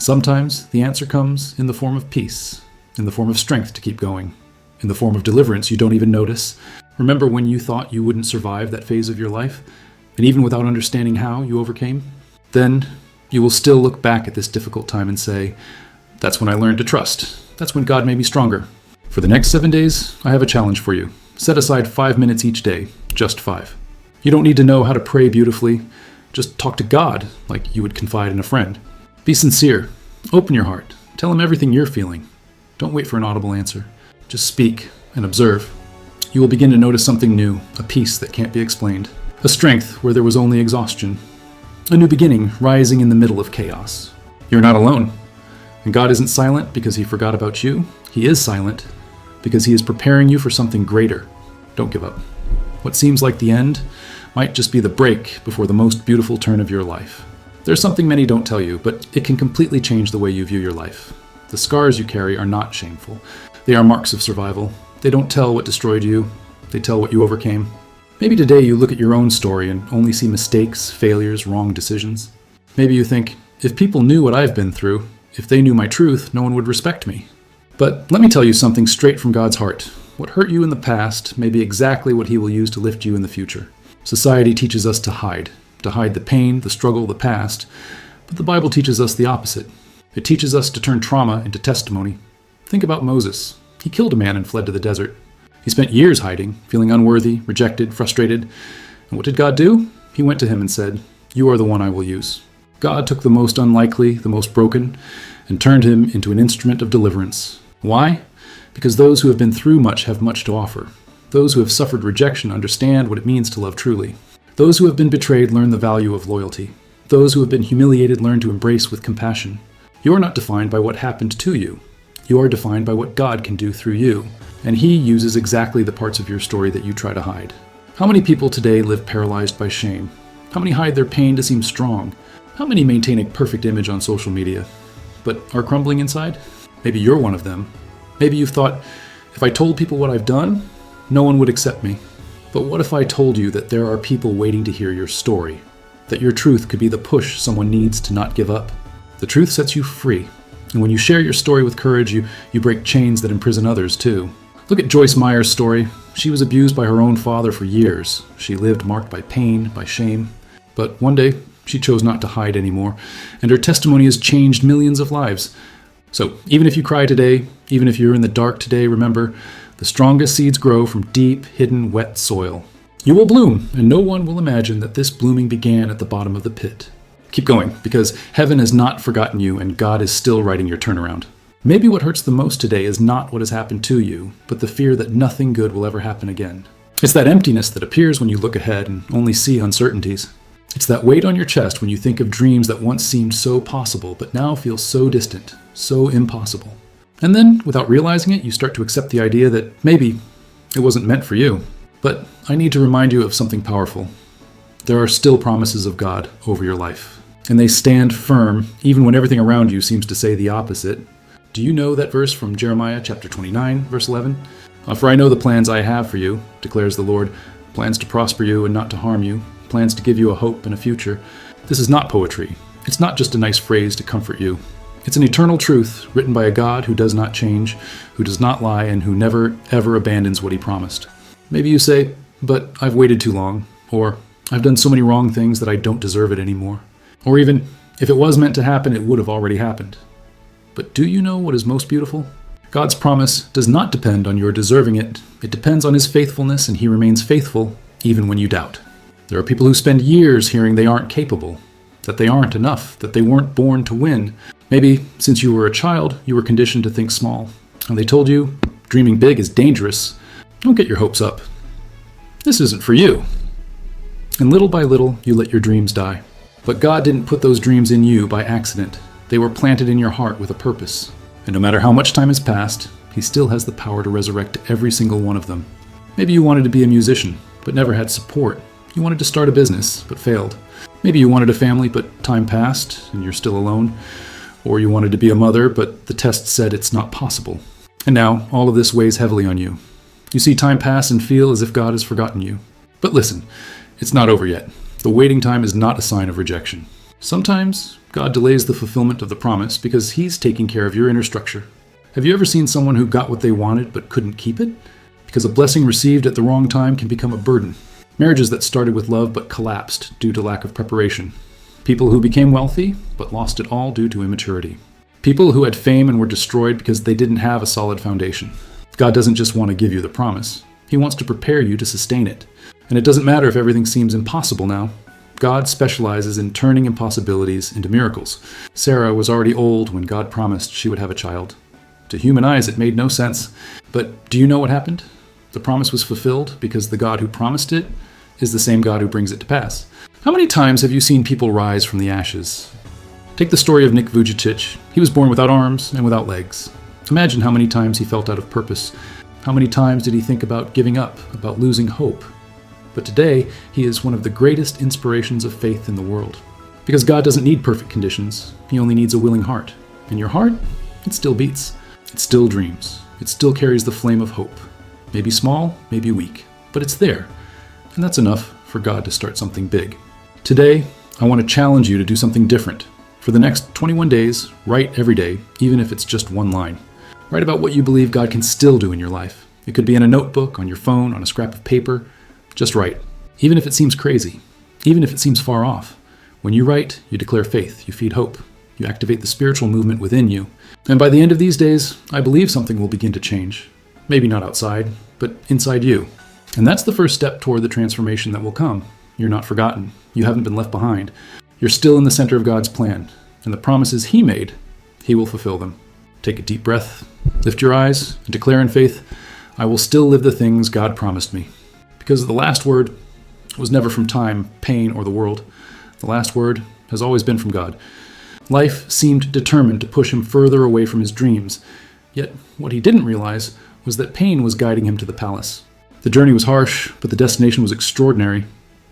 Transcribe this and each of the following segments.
Sometimes the answer comes in the form of peace, in the form of strength to keep going, in the form of deliverance you don't even notice. Remember when you thought you wouldn't survive that phase of your life, and even without understanding how you overcame? Then you will still look back at this difficult time and say, that's when I learned to trust. That's when God made me stronger. For the next 7 days, I have a challenge for you. Set aside 5 minutes each day, just 5. You don't need to know how to pray beautifully. Just talk to God like you would confide in a friend. Be sincere. Open your heart. Tell him everything you're feeling. Don't wait for an audible answer. Just speak and observe. You will begin to notice something new, a peace that can't be explained, a strength where there was only exhaustion, a new beginning rising in the middle of chaos. You're not alone. And God isn't silent because he forgot about you. He is silent because he is preparing you for something greater. Don't give up. What seems like the end might just be the break before the most beautiful turn of your life. There's something many don't tell you, but it can completely change the way you view your life. The scars you carry are not shameful. They are marks of survival. They don't tell what destroyed you. They tell what you overcame. Maybe today you look at your own story and only see mistakes, failures, wrong decisions. Maybe you think, if people knew what I've been through, if they knew my truth, no one would respect me. But let me tell you something straight from God's heart. What hurt you in the past may be exactly what he will use to lift you in the future. Society teaches us to hide the pain, the struggle, the past. But the Bible teaches us the opposite. It teaches us to turn trauma into testimony. Think about Moses. He killed a man and fled to the desert. He spent years hiding, feeling unworthy, rejected, frustrated. And what did God do? He went to him and said, "You are the one I will use." God took the most unlikely, the most broken, and turned him into an instrument of deliverance. Why? Because those who have been through much have much to offer. Those who have suffered rejection understand what it means to love truly. Those who have been betrayed learn the value of loyalty. Those who have been humiliated learn to embrace with compassion. You are not defined by what happened to you. You are defined by what God can do through you, and he uses exactly the parts of your story that you try to hide. How many people today live paralyzed by shame? How many hide their pain to seem strong? How many maintain a perfect image on social media, but are crumbling inside? Maybe you're one of them. Maybe you've thought, if I told people what I've done, no one would accept me. But what if I told you that there are people waiting to hear your story? That your truth could be the push someone needs to not give up? The truth sets you free. And when you share your story with courage, you break chains that imprison others too. Look at Joyce Meyer's story. She was abused by her own father for years. She lived marked by pain, by shame. But one day, she chose not to hide anymore, and her testimony has changed millions of lives. So even if you cry today, even if you're in the dark today, remember, the strongest seeds grow from deep, hidden, wet soil. You will bloom, and no one will imagine that this blooming began at the bottom of the pit. Keep going, because heaven has not forgotten you, and God is still writing your turnaround. Maybe what hurts the most today is not what has happened to you, but the fear that nothing good will ever happen again. It's that emptiness that appears when you look ahead and only see uncertainties. It's that weight on your chest when you think of dreams that once seemed so possible, but now feel so distant, so impossible. And then, without realizing it, you start to accept the idea that maybe it wasn't meant for you. But I need to remind you of something powerful. There are still promises of God over your life, and they stand firm even when everything around you seems to say the opposite. Do you know that verse from Jeremiah chapter 29, verse 11? For I know the plans I have for you, declares the Lord, plans to prosper you and not to harm you, plans to give you a hope and a future. This is not poetry. It's not just a nice phrase to comfort you. It's an eternal truth written by a God who does not change, who does not lie, and who never, ever abandons what he promised. Maybe you say, but I've waited too long, or I've done so many wrong things that I don't deserve it anymore. Or even, if it was meant to happen, it would have already happened. But do you know what is most beautiful? God's promise does not depend on your deserving it. It depends on his faithfulness, and he remains faithful even when you doubt. There are people who spend years hearing they aren't capable, that they aren't enough, that they weren't born to win. Maybe since you were a child, you were conditioned to think small, and they told you dreaming big is dangerous. Don't get your hopes up. This isn't for you. And little by little, you let your dreams die. But God didn't put those dreams in you by accident. They were planted in your heart with a purpose. And no matter how much time has passed, he still has the power to resurrect every single one of them. Maybe you wanted to be a musician, but never had support. You wanted to start a business, but failed. Maybe you wanted a family, but time passed, and you're still alone. Or you wanted to be a mother, but the test said it's not possible. And now, all of this weighs heavily on you. You see time pass and feel as if God has forgotten you. But listen, it's not over yet. The waiting time is not a sign of rejection. Sometimes God delays the fulfillment of the promise because He's taking care of your inner structure. Have you ever seen someone who got what they wanted but couldn't keep it? Because a blessing received at the wrong time can become a burden. Marriages that started with love but collapsed due to lack of preparation. People who became wealthy but lost it all due to immaturity. People who had fame and were destroyed because they didn't have a solid foundation. God doesn't just want to give you the promise. He wants to prepare you to sustain it. And it doesn't matter if everything seems impossible now. God specializes in turning impossibilities into miracles. Sarah was already old when God promised she would have a child. To human eyes, it made no sense. But do you know what happened? The promise was fulfilled because the God who promised it is the same God who brings it to pass. How many times have you seen people rise from the ashes? Take the story of Nick Vujicic. He was born without arms and without legs. Imagine how many times he felt out of purpose. How many times did he think about giving up, about losing hope? But today, he is one of the greatest inspirations of faith in the world. Because God doesn't need perfect conditions. He only needs a willing heart. And your heart, it still beats. It still dreams. It still carries the flame of hope. Maybe small, maybe weak, but it's there. And that's enough for God to start something big. Today, I want to challenge you to do something different. For the next 21 days, write every day, even if it's just one line. Write about what you believe God can still do in your life. It could be in a notebook, on your phone, on a scrap of paper. Just write. Even if it seems crazy. Even if it seems far off. When you write, you declare faith. You feed hope. You activate the spiritual movement within you. And by the end of these days, I believe something will begin to change. Maybe not outside, but inside you. And that's the first step toward the transformation that will come. You're not forgotten. You haven't been left behind. You're still in the center of God's plan. And the promises He made, He will fulfill them. Take a deep breath, lift your eyes, and declare in faith, I will still live the things God promised me. Because the last word was never from time, pain, or the world. The last word has always been from God. Life seemed determined to push him further away from his dreams. Yet what he didn't realize was that pain was guiding him to the palace. The journey was harsh, but the destination was extraordinary.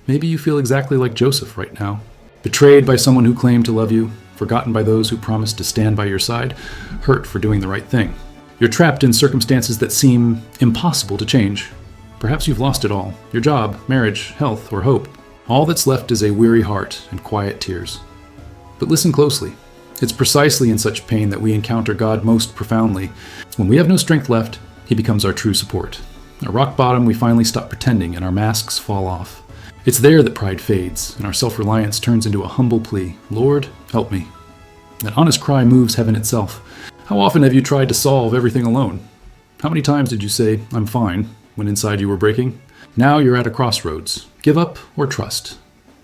Maybe you feel exactly like Joseph right now. Betrayed by someone who claimed to love you, forgotten by those who promised to stand by your side, hurt for doing the right thing. You're trapped in circumstances that seem impossible to change. Perhaps you've lost it all, your job, marriage, health, or hope. All that's left is a weary heart and quiet tears. But listen closely. It's precisely in such pain that we encounter God most profoundly. When we have no strength left, He becomes our true support. At rock bottom, we finally stop pretending and our masks fall off. It's there that pride fades and our self-reliance turns into a humble plea, Lord, help me. That honest cry moves heaven itself. How often have you tried to solve everything alone? How many times did you say, I'm fine, when inside you were breaking? Now you're at a crossroads. Give up or trust.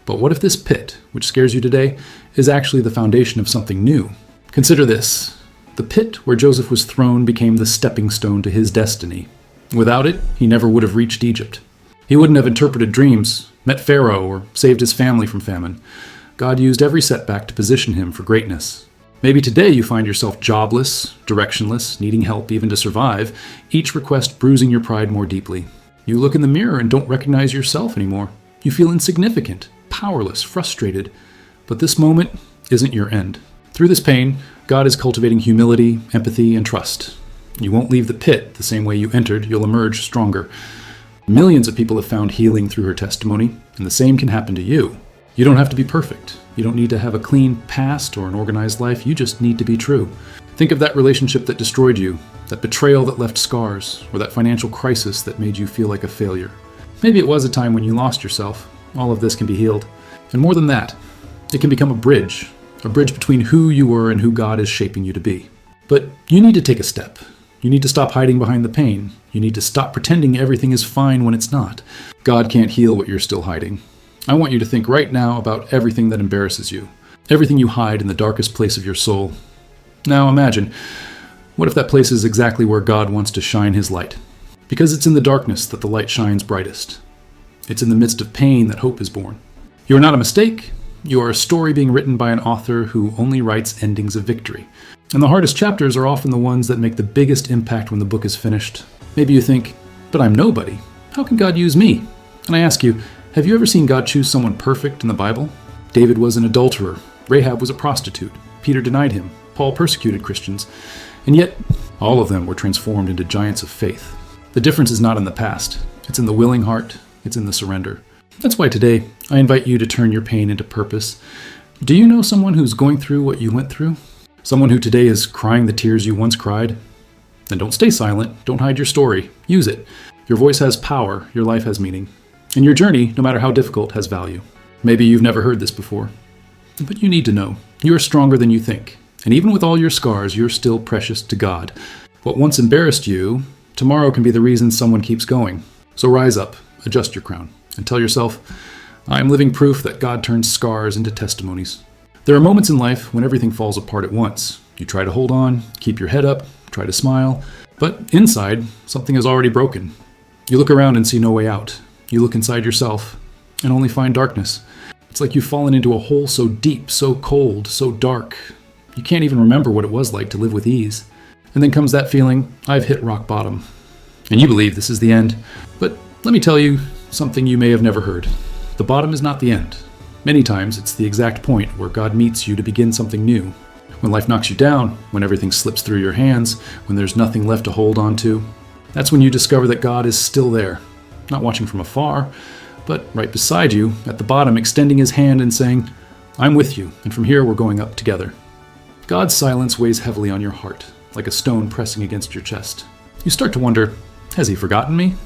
But what if this pit, which scares you today, is actually the foundation of something new? Consider this. The pit where Joseph was thrown became the stepping stone to his destiny. Without it, he never would have reached Egypt. He wouldn't have interpreted dreams, met Pharaoh, or saved his family from famine. God used every setback to position him for greatness. Maybe today you find yourself jobless, directionless, needing help even to survive, each request bruising your pride more deeply. You look in the mirror and don't recognize yourself anymore. You feel insignificant, powerless, frustrated. But this moment isn't your end. Through this pain, God is cultivating humility, empathy, and trust. You won't leave the pit the same way you entered. You'll emerge stronger. Millions of people have found healing through her testimony, and the same can happen to you. You don't have to be perfect. You don't need to have a clean past or an organized life. You just need to be true. Think of that relationship that destroyed you, that betrayal that left scars, or that financial crisis that made you feel like a failure. Maybe it was a time when you lost yourself. All of this can be healed. And more than that, it can become a bridge between who you were and who God is shaping you to be. But you need to take a step. You need to stop hiding behind the pain. You need to stop pretending everything is fine when it's not. God can't heal what you're still hiding. I want you to think right now about everything that embarrasses you, everything you hide in the darkest place of your soul. Now imagine, what if that place is exactly where God wants to shine His light? Because it's in the darkness that the light shines brightest. It's in the midst of pain that hope is born. You are not a mistake. You are a story being written by an author who only writes endings of victory. And the hardest chapters are often the ones that make the biggest impact when the book is finished. Maybe you think, but I'm nobody. How can God use me? And I ask you, have you ever seen God choose someone perfect in the Bible? David was an adulterer. Rahab was a prostitute. Peter denied him. Paul persecuted Christians. And yet, all of them were transformed into giants of faith. The difference is not in the past. It's in the willing heart. It's in the surrender. That's why today, I invite you to turn your pain into purpose. Do you know someone who's going through what you went through? Someone who today is crying the tears you once cried? Then don't stay silent. Don't hide your story. Use it. Your voice has power. Your life has meaning. And your journey, no matter how difficult, has value. Maybe you've never heard this before, but you need to know. You are stronger than you think. And even with all your scars, you're still precious to God. What once embarrassed you, tomorrow can be the reason someone keeps going. So rise up, adjust your crown, and tell yourself, I am living proof that God turns scars into testimonies. There are moments in life when everything falls apart at once. You try to hold on, keep your head up, try to smile, but inside, something is already broken. You look around and see no way out. You look inside yourself and only find darkness. It's like you've fallen into a hole so deep, so cold, so dark. You can't even remember what it was like to live with ease. And then comes that feeling, I've hit rock bottom. And you believe this is the end. But let me tell you something you may have never heard. The bottom is not the end. Many times it's the exact point where God meets you to begin something new. When life knocks you down, when everything slips through your hands, when there's nothing left to hold on to, that's when you discover that God is still there, not watching from afar, but right beside you, at the bottom, extending his hand and saying, I'm with you, and from here we're going up together. God's silence weighs heavily on your heart, like a stone pressing against your chest. You start to wonder, has he forgotten me?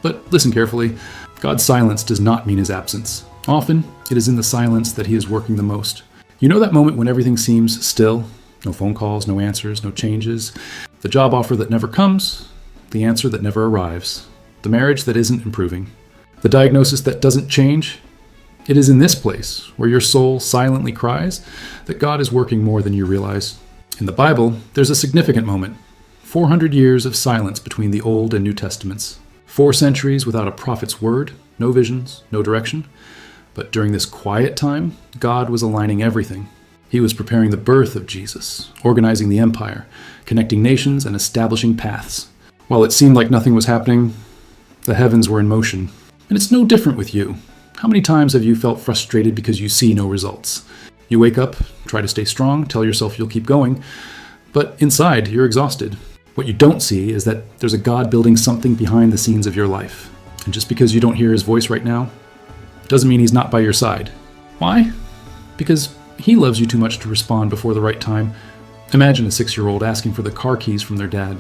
But listen carefully, God's silence does not mean his absence. Often, it is in the silence that he is working the most. You know that moment when everything seems still? No phone calls, no answers, no changes. The job offer that never comes, the answer that never arrives. The marriage that isn't improving. The diagnosis that doesn't change. It is in this place, where your soul silently cries, that God is working more than you realize. In the Bible, there's a significant moment. 400 years of silence between the Old and New Testaments. 4 centuries without a prophet's word, no visions, no direction. But during this quiet time, God was aligning everything. He was preparing the birth of Jesus, organizing the empire, connecting nations, and establishing paths. While it seemed like nothing was happening, the heavens were in motion. And it's no different with you. How many times have you felt frustrated because you see no results? You wake up, try to stay strong, tell yourself you'll keep going, but inside, you're exhausted. What you don't see is that there's a God building something behind the scenes of your life. And just because you don't hear his voice right now, doesn't mean he's not by your side. Why? Because he loves you too much to respond before the right time. Imagine a 6-year-old asking for the car keys from their dad.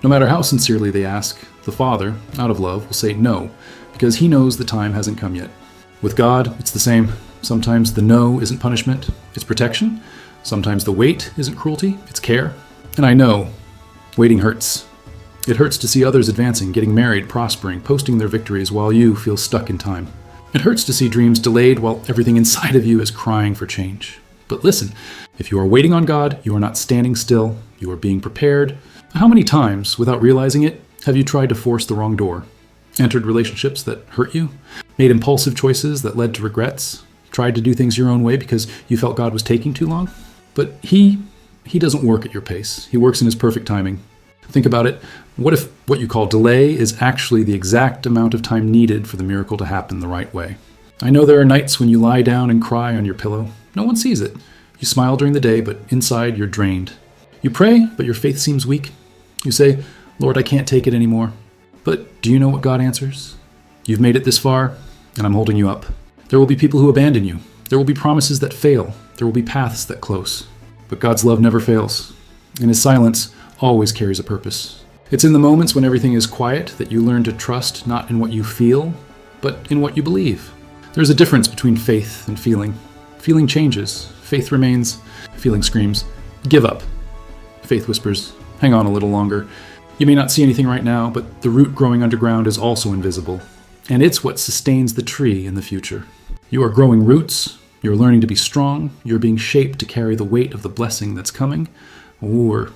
No matter how sincerely they ask, the father, out of love, will say no, because he knows the time hasn't come yet. With God, it's the same. Sometimes the no isn't punishment, it's protection. Sometimes the wait isn't cruelty, it's care. And I know, waiting hurts. It hurts to see others advancing, getting married, prospering, posting their victories while you feel stuck in time. It hurts to see dreams delayed while everything inside of you is crying for change. But listen, if you are waiting on God, you are not standing still, you are being prepared. How many times, without realizing it, have you tried to force the wrong door? Entered relationships that hurt you? Made impulsive choices that led to regrets? Tried to do things your own way because you felt God was taking too long? But He doesn't work at your pace. He works in his perfect timing. Think about it. What if what you call delay is actually the exact amount of time needed for the miracle to happen the right way? I know there are nights when you lie down and cry on your pillow. No one sees it. You smile during the day, but inside you're drained. You pray, but your faith seems weak. You say, Lord, I can't take it anymore. But do you know what God answers? You've made it this far, and I'm holding you up. There will be people who abandon you. There will be promises that fail. There will be paths that close. But God's love never fails, and his silence always carries a purpose. It's in the moments when everything is quiet that you learn to trust not in what you feel, but in what you believe. There's a difference between faith and feeling. Feeling changes. Faith remains. Feeling screams, give up. Faith whispers, hang on a little longer. You may not see anything right now, but the root growing underground is also invisible. And it's what sustains the tree in the future. You are growing roots. You're learning to be strong. You're being shaped to carry the weight of the blessing that's coming. Or